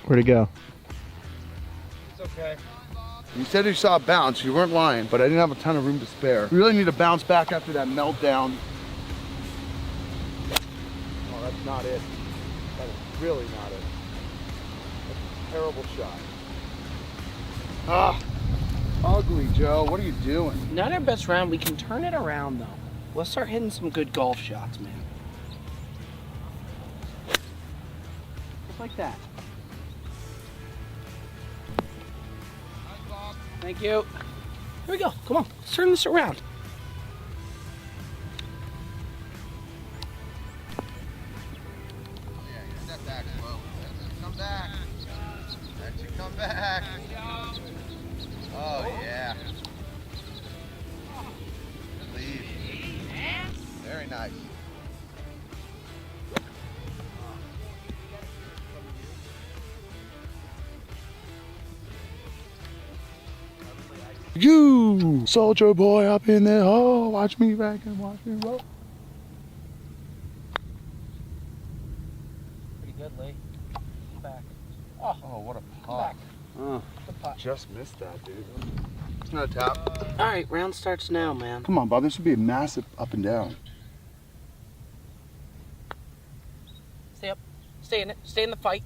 Where'd it go? It's okay. You said you saw a bounce. You weren't lying, but I didn't have a ton of room to spare. We really need to bounce back after that meltdown. Oh, that's not it. That is really not it. That's a terrible shot. Ah, ugly, Joe. What are you doing? Not our best round. We can turn it around, though. Let's start hitting some good golf shots, man. Just like that. Thank you. Here we go. Come on. Let's turn this around. Yeah, step back slow. Come back. Let you come back. Oh, yeah. Leave. Very nice. You soldier boy up in there. Oh, watch me back and watch me roll. Pretty good, Lee. Back. Oh, what a pot. Oh, just missed that, dude. It's not a tap. All right, round starts now, man. Come on, Bob. This would be a massive up and down. Stay up. Stay in it. Stay in the fight.